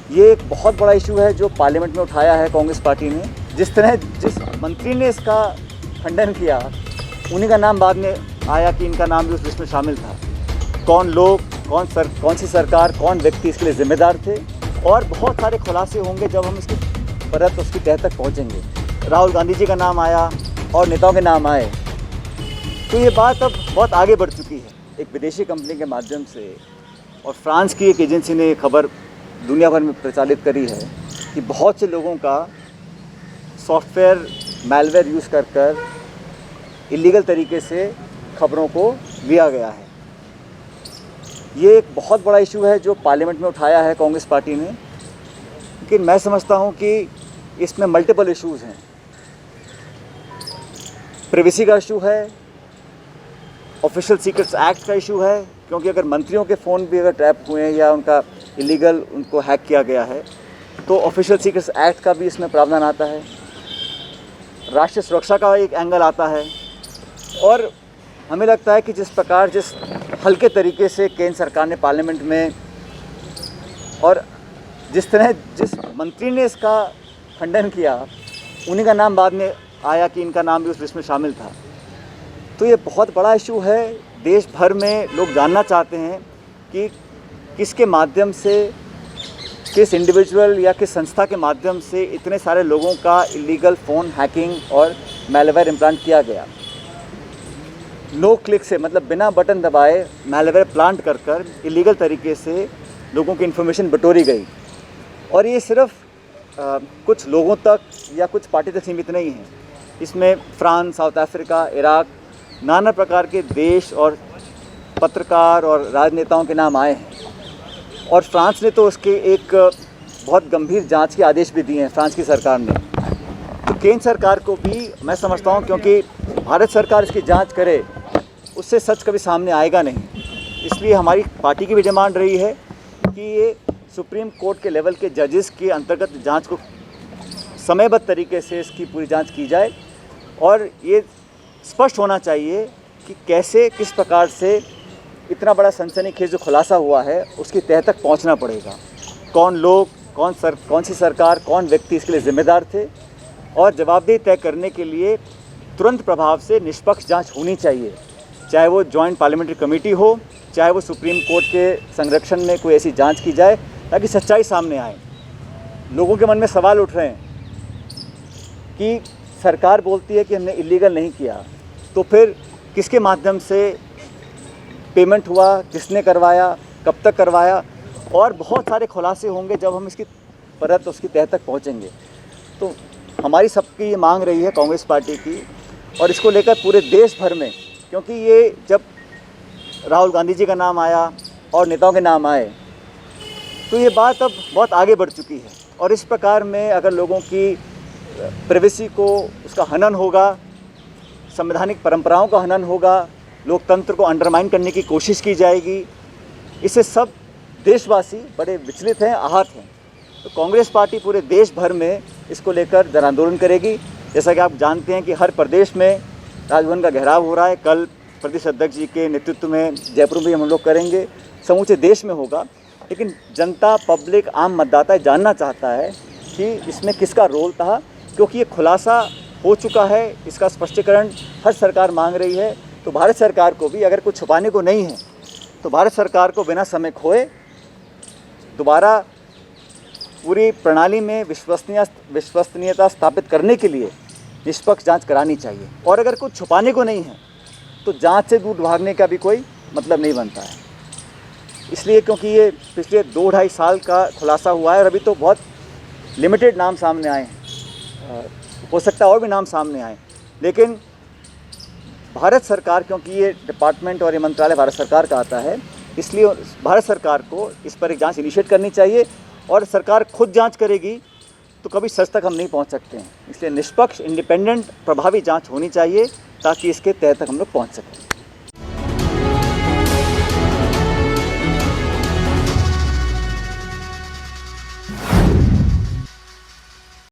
ये एक बहुत बड़ा इशू है जो पार्लियामेंट में उठाया है कांग्रेस पार्टी ने। जिस मंत्री ने इसका खंडन किया, उन्हीं का नाम बाद में आया कि इनका नाम भी उस लिस्ट में शामिल था। कौन लोग, कौन सी सरकार, कौन व्यक्ति इसके लिए जिम्मेदार थे, और बहुत सारे खुलासे होंगे जब हम इसकी परत, उसकी तह तक पहुँचेंगे। राहुल गांधी जी का नाम आया और नेताओं के नाम आए, तो ये बात अब बहुत आगे बढ़ चुकी है। एक विदेशी कंपनी के माध्यम से और फ्रांस की एक एजेंसी ने खबर दुनिया भर में प्रचारित करी है कि बहुत से लोगों का सॉफ्टवेयर मैलवेयर यूज़ कर इलीगल तरीके से खबरों को लिया गया है। ये एक बहुत बड़ा इशू है जो पार्लियामेंट में उठाया है कांग्रेस पार्टी ने, लेकिन मैं समझता हूँ कि इसमें मल्टीपल इश्यूज़ हैं। प्राइवेसी का इशू है, ऑफिशियल सीक्रेट्स एक्ट का इशू है, क्योंकि अगर मंत्रियों के फ़ोन भी अगर टैप हुए हैं या उनका इलीगल उनको हैक किया गया है तो ऑफिशियल सीक्रेट्स एक्ट का भी इसमें प्रावधान आता है। राष्ट्रीय सुरक्षा का एक एंगल आता है, और हमें लगता है कि जिस हल्के तरीके से केंद्र सरकार ने पार्लियामेंट में और जिस मंत्री ने इसका खंडन किया, उन्हीं का नाम बाद में आया कि इनका नाम भी उस लिस्ट में शामिल था। तो ये बहुत बड़ा इशू है। देश भर में लोग जानना चाहते हैं कि किसके माध्यम से, किस इंडिविजुअल या किस संस्था के माध्यम से इतने सारे लोगों का इलीगल फ़ोन हैकिंग और मैलवेयर इम्प्लांट किया गया। नो क्लिक से, मतलब बिना बटन दबाए मैलवेयर प्लांट कर इलीगल तरीके से लोगों की इन्फॉर्मेशन बटोरी गई। और ये सिर्फ कुछ लोगों तक या कुछ पार्टी तक सीमित नहीं है। इसमें फ्रांस, साउथ अफ्रीका, इराक, नाना प्रकार के देश और पत्रकार और राजनेताओं के नाम आए हैं। और फ्रांस ने तो उसके एक बहुत गंभीर जांच के आदेश भी दिए हैं, फ्रांस की सरकार ने। तो केंद्र सरकार को भी मैं समझता हूं, क्योंकि भारत सरकार इसकी जांच करे, उससे सच कभी सामने आएगा नहीं। इसलिए हमारी पार्टी की भी डिमांड रही है कि ये सुप्रीम कोर्ट के लेवल के जजेस के अंतर्गत जांच को समयबद्ध तरीके से इसकी पूरी जांच की जाए, और ये स्पष्ट होना चाहिए कि कैसे, किस प्रकार से इतना बड़ा सनसनीखेज जो खुलासा हुआ है उसकी तह तक पहुंचना पड़ेगा। कौन लोग, कौन सी सरकार, कौन व्यक्ति इसके लिए ज़िम्मेदार थे, और जवाबदेही तय करने के लिए तुरंत प्रभाव से निष्पक्ष जांच होनी चाहिए। चाहे वो जॉइंट पार्लियामेंट्री कमेटी हो, चाहे वो सुप्रीम कोर्ट के संरक्षण में कोई ऐसी जांच की जाए ताकि सच्चाई सामने आए। लोगों के मन में सवाल उठ रहे हैं कि सरकार बोलती है कि हमने इलीगल नहीं किया, तो फिर किसके माध्यम से पेमेंट हुआ, किसने करवाया, कब तक करवाया, और बहुत सारे खुलासे होंगे जब हम इसकी परत, उसकी तह तक पहुंचेंगे। तो हमारी सबकी ये मांग रही है कांग्रेस पार्टी की, और इसको लेकर पूरे देश भर में, क्योंकि ये जब राहुल गांधी जी का नाम आया और नेताओं के नाम आए, तो ये बात अब बहुत आगे बढ़ चुकी है। और इस प्रकार में अगर लोगों की प्राइवेसी को, उसका हनन होगा, संवैधानिक परंपराओं का हनन होगा, लोकतंत्र को अंडरमाइन करने की कोशिश की जाएगी, इससे सब देशवासी बड़े विचलित हैं, आहत हैं। तो कांग्रेस पार्टी पूरे देश भर में इसको लेकर जन आंदोलन करेगी। जैसा कि आप जानते हैं कि हर प्रदेश में राजभवन का घेराव हो रहा है। कल प्रदेश अध्यक्ष जी के नेतृत्व में जयपुर में हम लोग करेंगे, समूचे देश में होगा। लेकिन जनता, पब्लिक, आम मतदाता जानना चाहता है कि इसमें किसका रोल था, क्योंकि ये खुलासा हो चुका है, इसका स्पष्टीकरण हर सरकार मांग रही है। तो भारत सरकार को भी, अगर कुछ छुपाने को नहीं है, तो भारत सरकार को बिना समय खोए दोबारा पूरी प्रणाली में विश्वसनीयता स्थापित करने के लिए निष्पक्ष जांच करानी चाहिए। और अगर कुछ छुपाने को नहीं है तो जांच से दूर भागने का भी कोई मतलब नहीं बनता है। इसलिए क्योंकि ये पिछले 2-2.5 साल का खुलासा हुआ है और अभी तो बहुत लिमिटेड नाम सामने आए हैं, हो सकता है और भी नाम सामने आए, लेकिन भारत सरकार, क्योंकि ये डिपार्टमेंट और ये मंत्रालय भारत सरकार का आता है, इसलिए भारत सरकार को इस पर एक जांच इनिशिएट करनी चाहिए। और सरकार खुद जांच करेगी तो कभी सच तक हम नहीं पहुंच सकते हैं। इसलिए निष्पक्ष, इंडिपेंडेंट, प्रभावी जांच होनी चाहिए ताकि इसके तह तक हम लोग पहुंच सकें।